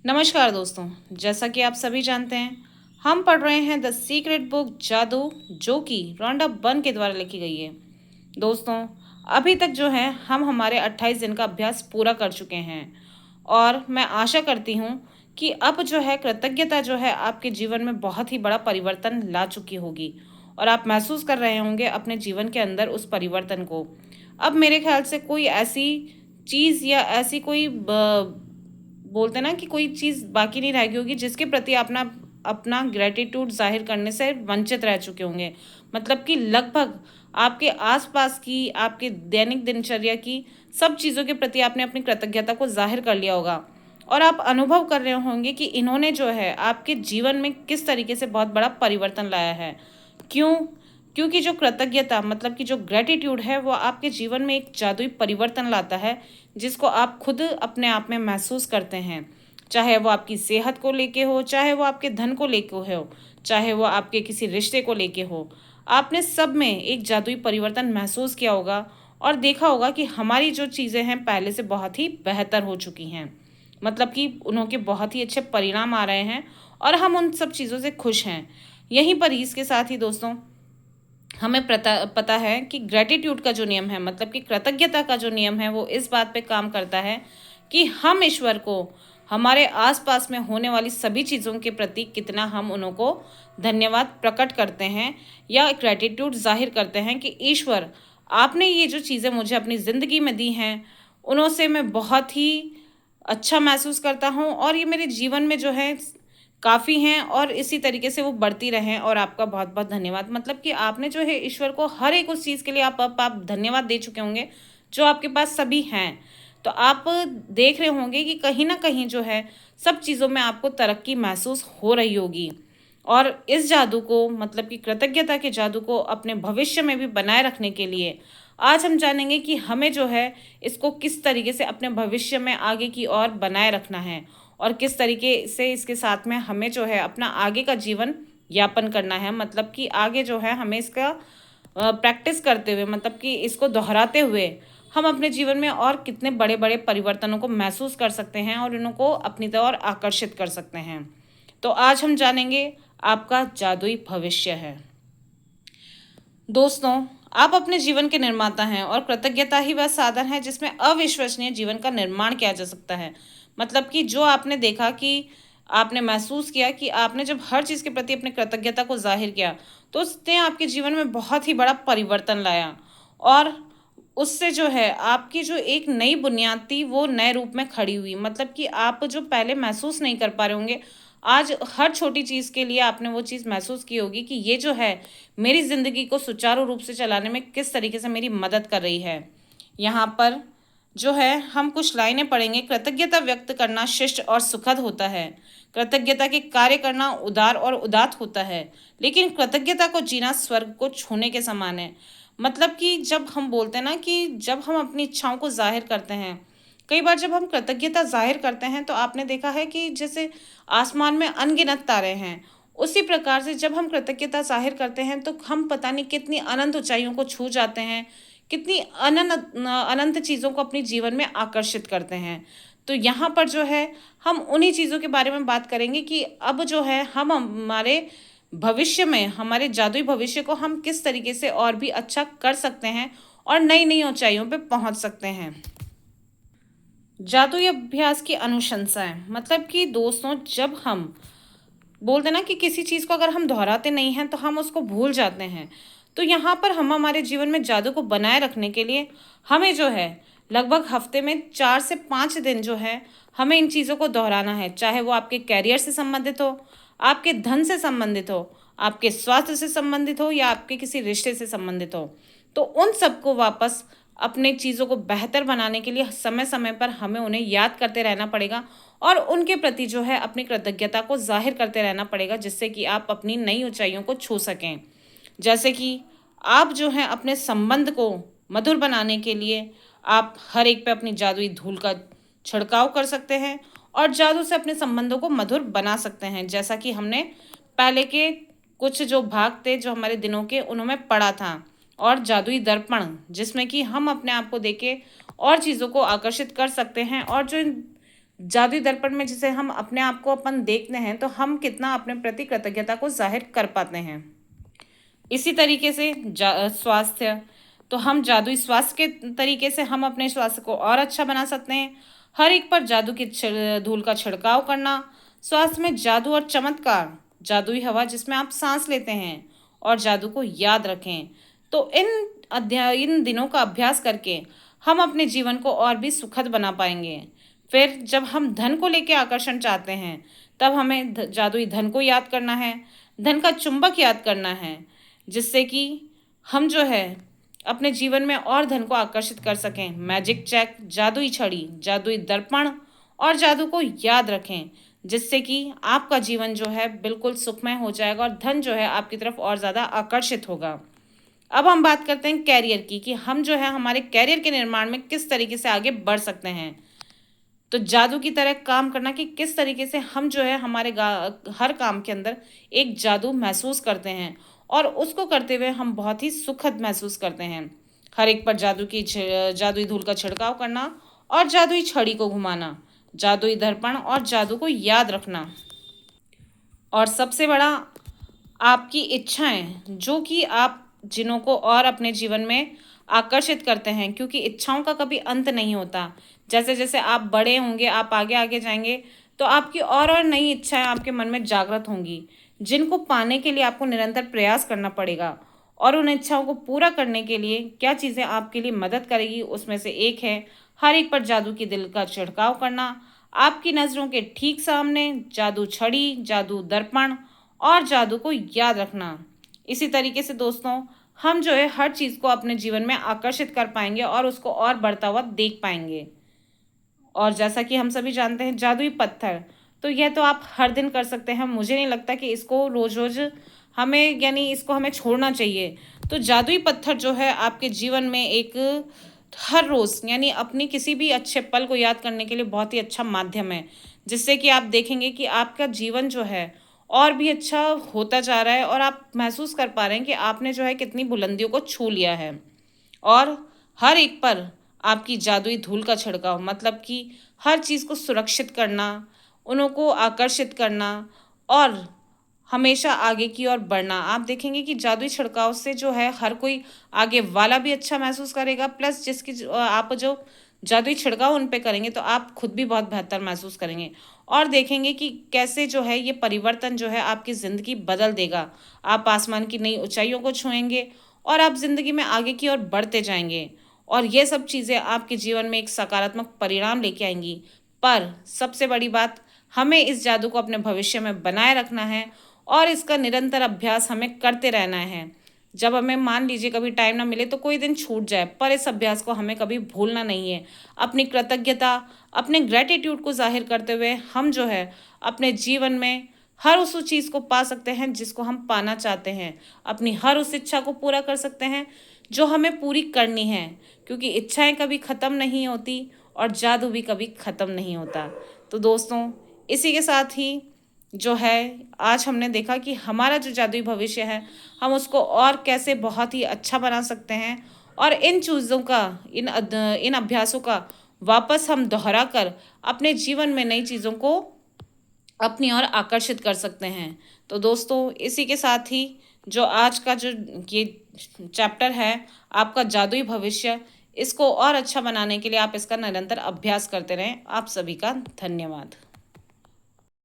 नमस्कार दोस्तों। जैसा कि आप सभी जानते हैं, हम पढ़ रहे हैं द सीक्रेट बुक जादू, जो कि रोंडा बर्न के द्वारा लिखी गई है। दोस्तों, अभी तक जो है हम हमारे 28 दिन का अभ्यास पूरा कर चुके हैं और मैं आशा करती हूँ कि अब जो है कृतज्ञता जो है आपके जीवन में बहुत ही बड़ा परिवर्तन ला चुकी होगी और आप महसूस कर रहे होंगे अपने जीवन के अंदर उस परिवर्तन को। अब मेरे ख्याल से कोई ऐसी चीज़ या ऐसी कोई बोलते हैं ना कि कोई चीज़ बाकी नहीं रह गई होगी जिसके प्रति अपना अपना ग्रेटिट्यूड जाहिर करने से वंचित रह चुके होंगे। मतलब कि लगभग आपके आसपास की, आपके दैनिक दिनचर्या की सब चीज़ों के प्रति आपने अपनी कृतज्ञता को जाहिर कर लिया होगा और आप अनुभव कर रहे होंगे कि इन्होंने जो है आपके जीवन में किस तरीके से बहुत बड़ा परिवर्तन लाया है। क्यों? क्योंकि जो कृतज्ञता मतलब कि जो ग्रेटिट्यूड है वो आपके जीवन में एक जादुई परिवर्तन लाता है, जिसको आप खुद अपने आप में महसूस करते हैं। चाहे वो आपकी सेहत को लेके हो, चाहे वो आपके धन को लेके हो, चाहे वो आपके किसी रिश्ते को लेके हो, आपने सब में एक जादुई परिवर्तन महसूस किया होगा और देखा होगा कि हमारी जो चीज़ें हैं पहले से बहुत ही बेहतर हो चुकी हैं। मतलब कि उनके बहुत ही अच्छे परिणाम आ रहे हैं और हम उन सब चीज़ों से खुश हैं। यहीं पर इसके साथ ही दोस्तों, हमें पता है कि ग्रेटिट्यूड का जो नियम है, मतलब कि कृतज्ञता का जो नियम है, वो इस बात पे काम करता है कि हम ईश्वर को हमारे आसपास में होने वाली सभी चीज़ों के प्रति कितना हम उनको धन्यवाद प्रकट करते हैं या ग्रेटिट्यूड जाहिर करते हैं कि ईश्वर, आपने ये जो चीज़ें मुझे अपनी ज़िंदगी में दी हैं, उनों से मैं बहुत ही अच्छा महसूस करता हूँ और ये मेरे जीवन में जो है काफ़ी हैं और इसी तरीके से वो बढ़ती रहें और आपका बहुत बहुत धन्यवाद। मतलब कि आपने जो है ईश्वर को हर एक उस चीज़ के लिए आप धन्यवाद दे चुके होंगे जो आपके पास सभी हैं। तो आप देख रहे होंगे कि कहीं ना कहीं जो है सब चीज़ों में आपको तरक्की महसूस हो रही होगी और इस जादू को, मतलब कि कृतज्ञता के जादू को अपने भविष्य में भी बनाए रखने के लिए आज हम जानेंगे कि हमें जो है इसको किस तरीके से अपने भविष्य में आगे की ओर बनाए रखना है और किस तरीके से इसके साथ में हमें जो है अपना आगे का जीवन यापन करना है। मतलब कि आगे जो है हमें इसका प्रैक्टिस करते हुए, मतलब कि इसको दोहराते हुए हम अपने जीवन में और कितने बड़े बड़े परिवर्तनों को महसूस कर सकते हैं और इनको अपनी तरफ आकर्षित कर सकते हैं। तो आज हम जानेंगे आपका जादुई भविष्य है। दोस्तों, आप अपने जीवन के निर्माता हैं और कृतज्ञता ही वह साधन है जिसमें अविश्वसनीय जीवन का निर्माण किया जा सकता है। मतलब कि जो आपने देखा कि आपने महसूस किया कि आपने जब हर चीज़ के प्रति अपनी कृतज्ञता को जाहिर किया, तो उसने आपके जीवन में बहुत ही बड़ा परिवर्तन लाया और उससे जो है आपकी जो एक नई बुनियाद थी वो नए रूप में खड़ी हुई। मतलब कि आप जो पहले महसूस नहीं कर पा रहे होंगे, आज हर छोटी चीज़ के लिए आपने वो चीज़ महसूस की होगी कि ये जो है मेरी ज़िंदगी को सुचारू रूप से चलाने में किस तरीके से मेरी मदद कर रही है। यहाँ पर जो है हम कुछ लाइनें पढ़ेंगे। कृतज्ञता व्यक्त करना शिष्ट और सुखद होता है। कृतज्ञता के कार्य करना उदार और उदात्त होता है, लेकिन कृतज्ञता को जीना स्वर्ग को छूने के समान है। मतलब कि जब हम बोलते हैं ना कि जब हम अपनी इच्छाओं को जाहिर करते हैं, कई बार जब हम कृतज्ञता जाहिर करते हैं तो आपने देखा है कि जैसे आसमान में अनगिनत तारे हैं, उसी प्रकार से जब हम कृतज्ञता जाहिर करते हैं तो हम पता नहीं कितनी अनंत ऊंचाइयों को छू जाते हैं, कितनी अनंत अनंत चीज़ों को अपने जीवन में आकर्षित करते हैं। तो यहाँ पर जो है हम उन्हीं चीज़ों के बारे में बात करेंगे कि अब जो है हम हमारे भविष्य में, हमारे जादुई भविष्य को हम किस तरीके से और भी अच्छा कर सकते हैं और नई नई ऊंचाइयों पे पहुंच सकते हैं। जादुई अभ्यास की अनुशंसाएं, मतलब कि दोस्तों, जब हम बोलते हैं ना कि किसी चीज़ को अगर हम दोहराते नहीं हैं तो हम उसको भूल जाते हैं। तो यहाँ पर हम हमारे जीवन में जादू को बनाए रखने के लिए हमें जो है लगभग हफ्ते में 4 से 5 दिन जो है हमें इन चीज़ों को दोहराना है। चाहे वो आपके कैरियर से संबंधित हो, आपके धन से संबंधित हो, आपके स्वास्थ्य से संबंधित हो या आपके किसी रिश्ते से संबंधित हो, तो उन सबको वापस अपने चीज़ों को बेहतर बनाने के लिए समय समय पर हमें उन्हें याद करते रहना पड़ेगा और उनके प्रति जो है अपनी कृतज्ञता को जाहिर करते रहना पड़ेगा, जिससे कि आप अपनी नई ऊंचाइयों को छू सकें। जैसे कि आप जो है अपने संबंध को मधुर बनाने के लिए आप हर एक पे अपनी जादुई धूल का छिड़काव कर सकते हैं और जादू से अपने संबंधों को मधुर बना सकते हैं। जैसा कि हमने पहले के कुछ जो भाग थे जो हमारे दिनों के, उनमें पढ़ा था। और जादुई दर्पण, जिसमें कि हम अपने आप को देके और चीज़ों को आकर्षित कर सकते हैं और जो जादुई दर्पण में जिसे हम अपने आप को अपन देखते हैं तो हम कितना अपने प्रति कृतज्ञता को जाहिर कर पाते हैं। इसी तरीके से स्वास्थ्य, तो हम जादुई स्वास्थ्य के तरीके से हम अपने स्वास्थ्य को और अच्छा बना सकते हैं। हर एक पर जादू की धूल का छिड़काव करना। स्वास्थ्य में जादू और चमत्कार, जादुई हवा जिसमें आप सांस लेते हैं और जादू को याद रखें। तो इन दिनों का अभ्यास करके हम अपने जीवन को और भी सुखद बना पाएंगे। फिर जब हम धन को लेके आकर्षण चाहते हैं तब हमें जादुई धन को याद करना है, धन का चुंबक याद करना है, जिससे कि हम जो है अपने जीवन में और धन को आकर्षित कर सकें। मैजिक चेक, जादुई छड़ी, जादुई दर्पण और जादू को याद रखें, जिससे कि आपका जीवन जो है बिल्कुल सुखमय हो जाएगा और धन जो है आपकी तरफ और ज़्यादा आकर्षित होगा। अब हम बात करते हैं कैरियर की, कि हम जो है हमारे कैरियर के निर्माण में किस तरीके से आगे बढ़ सकते हैं। तो जादू की तरह काम करना, कि किस तरीके से हम जो है हमारे हर काम के अंदर एक जादू महसूस करते हैं और उसको करते हुए हम बहुत ही सुखद महसूस करते हैं। हर एक पर जादुई धूल का छिड़काव करना और जादुई छड़ी को घुमाना, जादुई दर्पण और जादू को याद रखना। और सबसे बड़ा, आपकी इच्छाएं, जो कि आप जिनों को और अपने जीवन में आकर्षित करते हैं, क्योंकि इच्छाओं का कभी अंत नहीं होता। जैसे जैसे आप बड़े होंगे, आप आगे आगे जाएंगे, तो आपकी और नई इच्छाएं आपके मन में जागृत होंगी, जिनको पाने के लिए आपको निरंतर प्रयास करना पड़ेगा। और उन इच्छाओं को पूरा करने के लिए क्या चीज़ें आपके लिए मदद करेगी, उसमें से एक है हर एक पर जादू की दिल का छिड़काव करना। आपकी नज़रों के ठीक सामने जादू छड़ी, जादू दर्पण और जादू को याद रखना। इसी तरीके से दोस्तों, हम जो है हर चीज़ को अपने जीवन में आकर्षित कर पाएंगे और उसको और बढ़ता हुआ देख पाएंगे। और जैसा कि हम सभी जानते हैं, जादुई पत्थर, तो यह तो आप हर दिन कर सकते हैं। मुझे नहीं लगता कि इसको रोज़ रोज़ हमें, यानी इसको हमें छोड़ना चाहिए। तो जादुई पत्थर जो है आपके जीवन में एक हर रोज़, यानी अपनी किसी भी अच्छे पल को याद करने के लिए बहुत ही अच्छा माध्यम है, जिससे कि आप देखेंगे कि आपका जीवन जो है और भी अच्छा होता जा रहा है और आप महसूस कर पा रहे हैं कि आपने जो है कितनी बुलंदियों को छू लिया है। और हर एक पर आपकी जादुई धूल का छिड़काव, मतलब कि हर चीज़ को सुरक्षित करना, उन्हों को आकर्षित करना और हमेशा आगे की ओर बढ़ना। आप देखेंगे कि जादुई छिड़काव से जो है हर कोई आगे वाला भी अच्छा महसूस करेगा, प्लस आप जो जादुई छिड़काव उन पे करेंगे तो आप खुद भी बहुत बेहतर महसूस करेंगे और देखेंगे कि कैसे जो है ये परिवर्तन जो है आपकी ज़िंदगी बदल देगा। आप आसमान की नई ऊंचाइयों को छुएंगे और आप ज़िंदगी में आगे की ओर बढ़ते जाएंगे और ये सब चीज़ें आपके जीवन में एक सकारात्मक परिणाम लेके आएंगी। पर सबसे बड़ी बात, हमें इस जादू को अपने भविष्य में बनाए रखना है और इसका निरंतर अभ्यास हमें करते रहना है। जब हमें मान लीजिए कभी टाइम ना मिले तो कोई दिन छूट जाए, पर इस अभ्यास को हमें कभी भूलना नहीं है। अपनी कृतज्ञता, अपने ग्रेटिट्यूड को जाहिर करते हुए हम जो है अपने जीवन में हर उस चीज़ को पा सकते हैं जिसको हम पाना चाहते हैं। अपनी हर उस इच्छा को पूरा कर सकते हैं जो हमें पूरी करनी है, क्योंकि इच्छाएं कभी ख़त्म नहीं होती और जादू भी कभी ख़त्म नहीं होता। तो दोस्तों, इसी के साथ ही जो है आज हमने देखा कि हमारा जो जादुई भविष्य है हम उसको और कैसे बहुत ही अच्छा बना सकते हैं और इन चीज़ों का, इन अभ्यासों का वापस हम दोहरा कर अपने जीवन में नई चीज़ों को अपनी ओर आकर्षित कर सकते हैं। तो दोस्तों, इसी के साथ ही जो आज का जो ये चैप्टर है आपका जादुई भविष्य, इसको और अच्छा बनाने के लिए आप इसका निरंतर अभ्यास करते रहें। आप सभी का धन्यवाद।